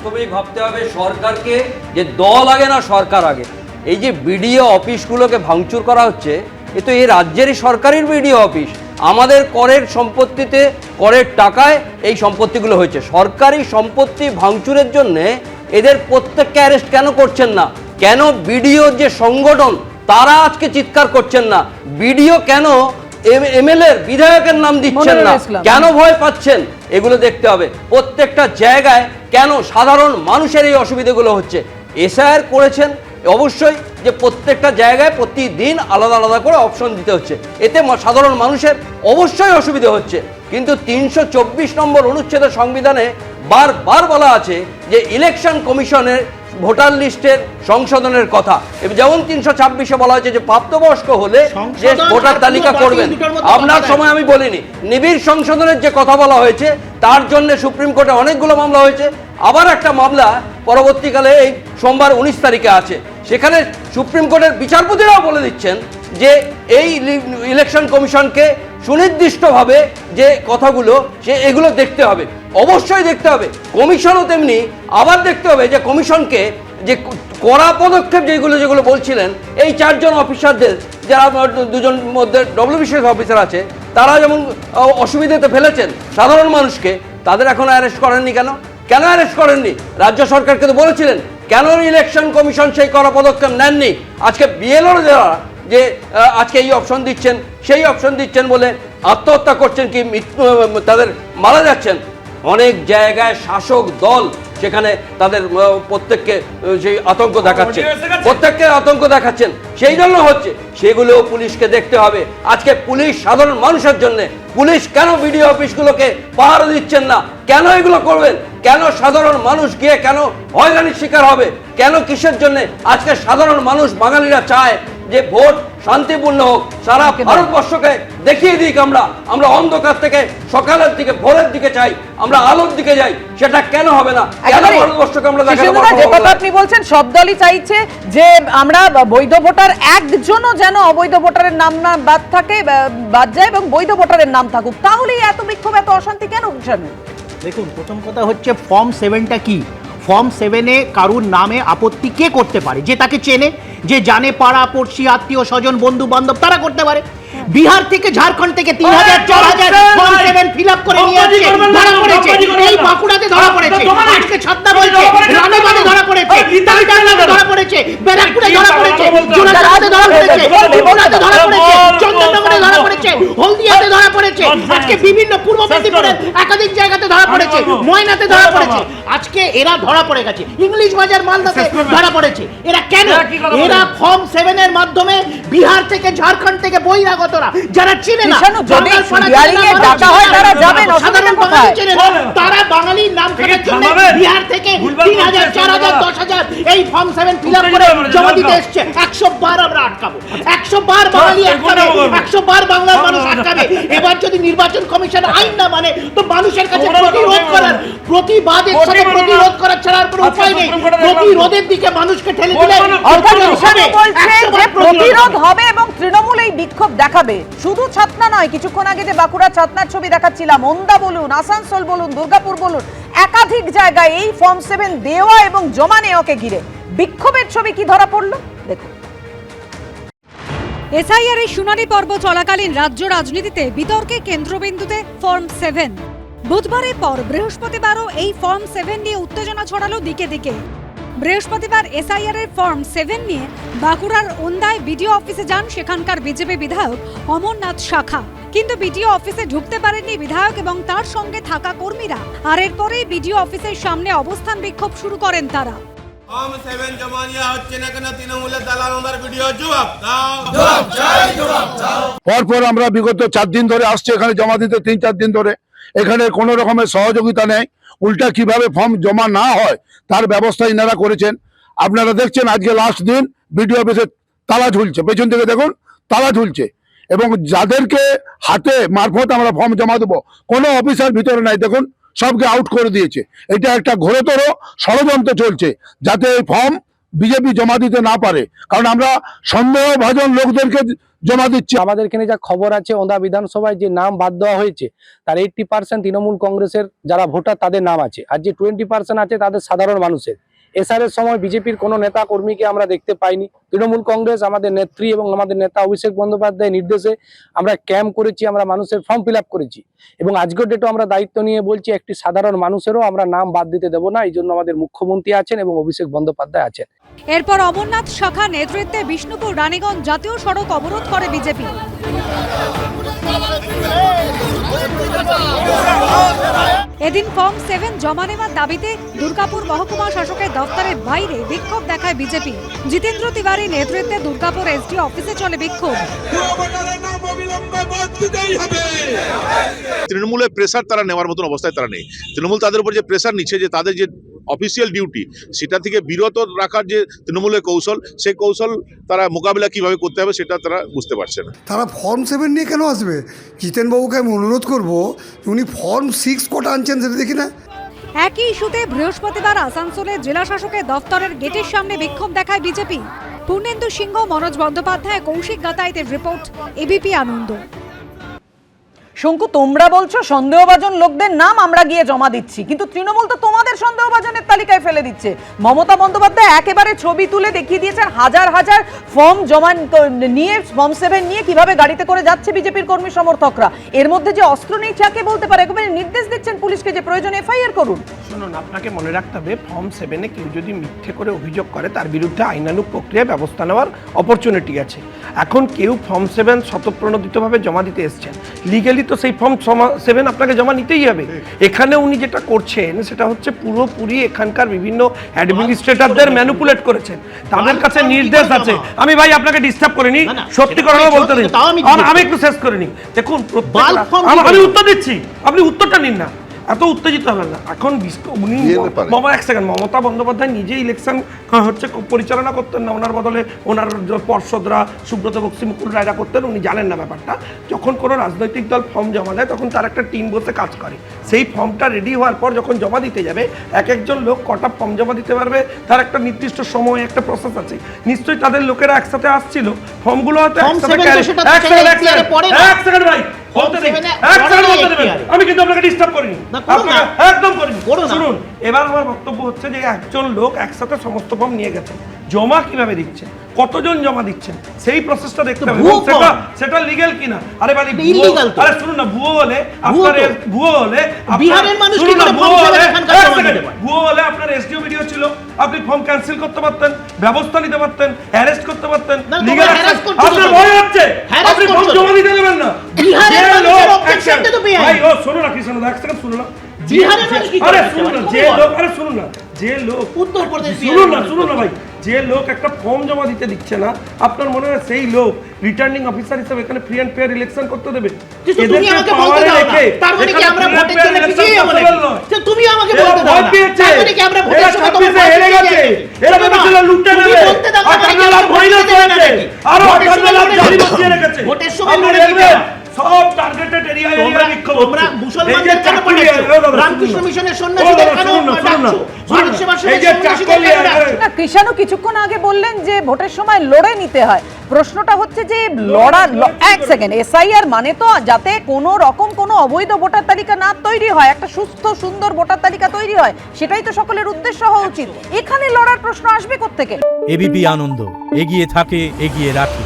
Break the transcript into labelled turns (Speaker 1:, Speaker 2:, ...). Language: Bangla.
Speaker 1: প্রথমেই ভাবতে হবে সরকারকে, যে দল আগে না সরকার আগে। এই যে বিডিও অফিসগুলোকে ভাঙচুর করা হচ্ছে, এ তো এই রাজ্যেরই সরকারি বিডিও অফিস। আমাদের করের সম্পত্তিতে, করের টাকায় এই সম্পত্তিগুলো হয়েছে। সরকারি সম্পত্তি ভাঙচুরের জন্যে এদের প্রত্যেককে অ্যারেস্ট কেন করছেন না? কেন বিডিও যে সংগঠন তারা আজকে চিৎকার করছেন না? বিডিও কেন এমএলএ বিধায়কের নাম দিচ্ছেন না? কেন ভয় পাচ্ছেন? এগুলো দেখতে হবে। প্রত্যেকটা জায়গায় কেন সাধারণ মানুষের এই অসুবিধাগুলো হচ্ছে? এসআইআর করেছেন অবশ্যই, যে প্রত্যেকটা জায়গায় প্রতিদিন আলাদা আলাদা করে অপশন দিতে হচ্ছে, এতে সাধারণ মানুষের অবশ্যই অসুবিধা হচ্ছে। কিন্তু 324 নম্বর অনুচ্ছেদের সংবিধানে বারবার বলা আছে যে ইলেকশন কমিশনের ভোটার লিস্টের সংশোধনের কথা। যেমন 326-এ বলা হয়েছে যে প্রাপ্তবয়স্ক হলে যে ভোটার তালিকা করবেন। আপনার সময় আমি বলিনি, নিবিড় সংশোধনের যে কথা বলা হয়েছে তার জন্য সুপ্রিম কোর্টে অনেকগুলো মামলা হয়েছে। আবার একটা মামলা পরবর্তীকালে এই সোমবার 19 তারিখে আছে। সেখানে সুপ্রিম কোর্টের বিচারপতিরাও বলে দিচ্ছেন যে এই ইলেকশন কমিশনকে সুনির্দিষ্টভাবে যে কথাগুলো এগুলো দেখতে হবে, অবশ্যই দেখতে হবে। কমিশনও তেমনি আবার দেখতে হবে যে কমিশনকে যে কড়া পদক্ষেপ যেগুলো বলছিলেন, এই 4 জন অফিসারদের, যারা 2 জন মধ্যে ডব্লিউবিসিএস অফিসার আছে, তারা যেমন অসুবিধাতে ফেলেছেন সাধারণ মানুষকে, তাদের এখনো অ্যারেস্ট করেননি কেন? কেন অ্যারেস্ট করেননি? রাজ্য সরকারকে তো বলেছিলেন, কেন ইলেকশন কমিশন সেই কড়া পদক্ষেপ নেননি? আজকে বিএলওর যারা যে আজকে এই অপশন দিচ্ছেন, সেই অপশন দিচ্ছেন বলে আত্মহত্যা করছেন কি তাদের মারা যাচ্ছেন। অনেক জায়গায় শাসক দল সেখানে তাদের প্রত্যেককে সেই আতঙ্ক দেখাচ্ছে, প্রত্যেককে আতঙ্ক দেখাচ্ছেন, সেই জন্য হচ্ছে। সেগুলো পুলিশকে দেখতে হবে। আজকে পুলিশ সাধারণ মানুষের জন্য, পুলিশ কেন বিডিও অফিসগুলোকে পাহারা দিচ্ছেন না? কেন এগুলো করবেন? কেন সাধারণ মানুষ গিয়ে কেন হয়রানির শিকার হবে? কেন কিসের জন্য? আজকে সাধারণ মানুষ, বাঙালিরা চায় যে ভোট শান্তিপূর্ণ হোক, সারা ভারতবর্ষকে দেখিয়ে দিক আমরা অন্ধকার থেকে সকালের দিকে, ভোরের দিকে চাই, আমরা আলোর দিকে যাই। সেটা কেন হবে না? কেন ভারতবর্ষকে আমরা দেখাবো?
Speaker 2: যে কথা আপনি বলছেন, সব দলই চাইছে যে আমরা বৈধ ভোটার, একজনও যেন অবৈধ ভোটারের নাম না বাদ যায় এবং বৈধ ভোটারের নাম থাকুক। তাহলেই এত বিক্ষোভ, এত অশান্তি কেন?
Speaker 3: দেখুন, প্রথম কথা হচ্ছে ফর্ম 7টা কি? ফর্ম 7-এ কারুর নামে আপত্তি কে করতে পারে? যে তাকে চেনে, যে জানে, পাড়া পড়শি, আত্মীয় স্বজন, বন্ধু বান্ধব, তারা করতে পারে। বিহার থেকে, ঝাড়খণ্ড থেকে 3000 4000 ফর্ম 7 ফিল আপ করে নিয়ে আসছে, ধরা পড়েছে। এই বাঁকুড়াতে ধরা পড়েছে, আজকে ছাত্রা বলছে, রানাবাদে ধরা পড়েছে, তালডাঙ্গাতে ধরা পড়েছে, ব্যারাকপুরে ধরা পড়েছে, জোড়াসাঁকোতে ধরা পড়েছে, ত্রিপুরাতে ধরা পড়েছে, চন্দননগরে ধরা পড়েছে, হলদিয়াতে ধরা পড়েছে, আজকে বিভিন্ন পূর্ব মেদিনীপুরের একাধিক জায়গাতে ধরা পড়েছে, ময়নাতে ধরা পড়েছে। আজকে এরা ধরা পড়ে গেছে, ইংলিশ বাজার মালদাতে ধরা পড়েছে। এরা কেন? এরা ফর্ম 7-এর মাধ্যমে বিহার থেকে, ঝাড়খণ্ড থেকে বহিরাগত যারা চিনে না, তারা বাঙালির নাম কাটার জন্য বিহার থেকে 3000 4000 10,000 এই ফর্ম 7 ফিল আপ করে জমা দিতে এসছে। 100 বার আমরা আটকাবো, 100 বার বাঙালি আটকাবে, 100 বার বাংলার মানুষ আটকাবে। এবার যদি নির্বাচন কমিশন আইন না মানে, তো মানুষের কাছে প্রতিরোধ করার, প্রতিবাদের সাথে প্রতিরোধ করার ছাড়া আর কোনো উপায় নেই। প্রতিরোধের দিকে মানুষকে ঠেলে দিলে
Speaker 2: প্রতিরোধ হবে এবং তৃণমূল এই বিক্ষোভ দেখাবে। শুধু ছাতনা নয়, কিছুক্ষণ আগে যে বাঁকুড়া ছাতনার ছবি দেখাচ্ছিলাম, ওন্দা বলুন, আসানসোল বলুন, দুর্গাপুর বলুন, একাধিক জায়গায় এই ফর্ম 7 দেওয়া এবং জমা নেওয়াকে ঘিরে বিক্ষোভের ছবি কি ধরা পড়লো দেখুন।
Speaker 4: এসআইআর এর শুনানি পর্ব চলাকালীন রাজ্য রাজনীতিতে বিতর্কে কেন্দ্রবিন্দুতে ফর্ম 7। বুধবারের পর বৃহস্পতিবারও এই ফর্ম 7 নিয়ে উত্তেজনা ছড়ালো দিকে দিকে। বৃহস্পতিবার এসআইআর এর ফর্ম 7 নিয়ে বাঁকুড়ার ওন্দায় বিডিও অফিসে যান সেখানকার বিজেপি বিধায়ক অমরনাথ শাখা। কিন্তু বিডিও অফিসে ঢুকতে পারেননি বিধায়ক এবং তার সঙ্গে থাকা কর্মীরা। আর এরপরেই বিডিও অফিসের সামনে অবস্থান বিক্ষোভ শুরু করেন তারা।
Speaker 5: ফর্ম 7 জমা নেওয়া হচ্ছে না কেন? তৃণমূলের দালাল ওনার ভিডিও জবাব দাও, জবাব চাই, জবাব দাও।
Speaker 6: পরপর আমরা বিগত 4 দিন ধরে আসছি এখানে জমা দিতে, 3-4 দিন ধরে। এখানে কোনো রকমের সহযোগিতা নেই, উল্টা কিভাবে ফর্ম জমা না হয় তার ব্যবস্থা ইনারা করেছেন। আপনারা দেখছেন আজকে লাস্ট দিন, বিডিও অফিসে তালা ঝুলছে, পেছন থেকে দেখুন তালা ঝুলছে। এবং যাদেরকে হাতে মারফত আমরা ফর্ম জমা দেবো, কোনো অফিসার ভিতরে নাই, দেখুন সবকে আউট করে দিয়েছে। এটা একটা ঘোরতর ষড়যন্ত্র চলছে যাতে এই ফর্ম বিজেপি জমা দিতে না পারে, কারণ আমরা সন্দেহভাজন লোকদেরকে জমা দিচ্ছি।
Speaker 7: আমাদের এখানে যা খবর আছে ওন্দা বিধানসভায় যে নাম বাদ দেওয়া হয়েছে তার 80% তৃণমূল কংগ্রেসের যারা ভোটার তাদের নাম আছে, আর যে 20% আছে তাদের সাধারণ মানুষের। এসআরের সময় বিজেপির কোনো নেতা কর্মীকে আমরা দেখতে পাইনি। তৃণমূল কংগ্রেস আমাদের নেত্রী এবং আমাদের নেতা অভিষেক বন্দ্যোপাধ্যায়ের নির্দেশে আমরা ক্যাম্প করেছি, আমরা মানুষের ফর্ম ফিল আপ করেছি এবং আজকের ডেটেও আমরা দায়িত্ব নিয়ে বলছি একটি সাধারণ মানুষেরও আমরা নাম বাদ দিতে দেবো না। এই জন্য আমাদের মুখ্যমন্ত্রী আছেন এবং অভিষেক বন্দ্যোপাধ্যায় আছেন।
Speaker 4: এরপর অমরনাথ শাখা নেতৃত্বে বিষ্ণুপুর রানীগঞ্জ জাতীয় সড়ক অবরোধ করে বিজেপি। এদিন ফর্ম 7 জমা নেওয়ার দাবিতে দুর্গাপুর মহকুমা শাসকের দফতরের বাইরে বিক্ষোভ দেখায় বিজেপি। জিতেন্দ্র তিওয়ারি নেতৃত্বে দুর্গাপুর এসডি অফিসে চলে বিক্ষোভ।
Speaker 8: তৃণমূলের প্রেসার তারা নেওয়ার মতন অবস্থায় তারা নেই। তৃণমূল তাদের উপর যে প্রেসার নিচ্ছে, যে তাদের যে অফিসিয়াল ডিউটি সেটা থেকে বিরত রাখার যে তৃণমূলের কৌশল, সেই কৌশল তারা মোকাবিলা কিভাবে করতে হবে সেটা তারা বুঝতে পারছে না।
Speaker 9: তারা ফর্ম 7 নিয়ে কেন আসবে? জিতেনবাবুকে আমি অনুরোধ করবো উনি ফর্ম 6 কটা আনছেন সেটা দেখি না।
Speaker 4: একই ইস্যুতে বৃহস্পতিবার আসানসোলের জেলা শাসকের দফতরের গেটের সামনে বিক্ষোভ দেখায় বিজেপি। পূর্ণেন্দু সিংহ, মনোজ বন্দ্যোপাধ্যায়, কৌশিক গাতাইতের রিপোর্ট, এবিপি আনন্দ।
Speaker 2: শঙ্কু, তোমরা বলছো সন্দেহভাজন লোকদের নাম আমরা গিয়ে জমা দিচ্ছি, কিন্তু তৃণমূল তো তোমাদের সন্দেহভাজনের তালিকায় ফেলে দিচ্ছে। মমতা বন্দ্যোপাধ্যায় একেবারে ছবি তুলে দেখিয়ে দিয়েছেন হাজার হাজার ফর্ম জমা নিয়ে, ফর্ম 7 নিয়ে কিভাবে গাড়িতে করে যাচ্ছে বিজেপির কর্মী সমর্থকরা। এর মধ্যে যে অস্ত্র নেই যাকে বলতে পারে, একেবারে নির্দেশ দিচ্ছেন পুলিশকে যে প্রয়োজন এফআইআর করুন।
Speaker 10: শুনুন, আপনাকে মনে রাখতে হবে ফর্ম 7-এ কেউ যদি মিথ্যে করে অভিযোগ করে তার বিরুদ্ধে আইনানুগ প্রক্রিয়ায় ব্যবস্থা নেওয়ার অপরচুনিটি আছে। এখন কেউ ফর্ম 7 স্বতঃপ্রণোদিতভাবে জমা দিতে এসছেন, লিগ্যালি তো সেই ফর্ম 7 আপনাকে জমা নিতেই হবে। এখানে উনি যেটা করছেন সেটা হচ্ছে পুরোপুরি এখানকার বিভিন্ন অ্যাডমিনিস্ট্রেটরদের ম্যানিপুলেট করেছেন, তাদের কাছে নির্দেশ আছে। আমি ভাই আপনাকে ডিস্টার্ব করিনি, সত্যি কথা বলতে দিন, আমি একটু শেষ করে নিই। দেখুন, আমি উত্তর দিচ্ছি, আপনি উত্তরটা নিন না, এত উত্তেজিত হবেন না। এখন উনি এক সেকেন্ড, মমতা বন্দ্যোপাধ্যায় নিজে ইলেকশন পরিচালনা করতেন না, ওনার বদলে ওনার পর্ষদরা সুব্রত বক্সি, মুকুল রায়রা করতেন, উনি জানেন না ব্যাপারটা। যখন কোনো রাজনৈতিক দল ফর্ম জমা দেয় তখন তার একটা টিম বসে কাজ করে। সেই ফর্মটা রেডি হওয়ার পর যখন জমা দিতে যাবে, এক একজন লোক কটা ফর্ম জমা দিতে পারবে তার একটা নির্দিষ্ট সময়, একটা প্রসেস আছে। নিশ্চয়ই তাদের লোকেরা একসাথে আসছিল, ফর্মগুলো হয়তো আমি কিন্তু আপনাকে ডিস্টার্ব করিনি, একদম করিনি। শুনুন, এবার আমার বক্তব্য হচ্ছে যে একজন লোক একসাথে সমস্ত ফর্ম নিয়ে গেছে, জমা কিভাবে দিচ্ছেন, কতজন জমা দিচ্ছেন, সেই প্রসেসটা দেখতে হবে, সেটা লিগ্যাল কিনা। আরে ভাই, আরে শুনুন না, ভুয়ো হলে আপনার এসডিও ভিডিও ছিল, আপনি ফর্ম ক্যান্সেল করতে পারতেন, ব্যবস্থা নিতে পারতেন, অ্যারেস্ট করতে পারতেন। লিগ্যাল আপনার ভয় হচ্ছে, আপনি ফর্ম জমা দিতে দেবেন না। ভাই ও শোনো না, কৃষ্ণ এক সেকেন্ড শুনো না, যে লোক একটা ফর্ম জমা দিতে দিচ্ছে না, আপনার মনে হয় সেই লোক রিটার্নিং অফিসার হিসেবে এখানে ফ্রি এন্ড ফেয়ার ইলেকশন করতে দেবে? সব টার্গেটেড এরিয়ায় বিক্ষোভ হচ্ছে। মুসলমানদের কেন পাঠাচ্ছো? রামকৃষ্ণ মিশনের সন্ন্যাসীদের কেন পাঠাচ্ছো? ভারত সেবার সন্ন্যাসীদের কেন পাঠাচ্ছো?
Speaker 2: না, কৃষাণু কিছুক্ষণ আগে বললেন যে ভোটের সময় লড়ে নিতে হয়। প্রশ্নটা হচ্ছে যে এক সেকেন্ড, এসআইআর মানে তো যাতে কোনো রকম কোনো অবৈধ ভোটার তালিকা না তৈরি হয়, একটা সুস্থ সুন্দর ভোটার তালিকা তৈরি হয়, সেটাই তো সকলের উদ্দেশ্য হওয়া উচিত। এখানে লড়ার প্রশ্ন আসবে কোত্থেকে?
Speaker 11: এবিপি আনন্দ, এগিয়ে থাকে, এগিয়ে রাখে।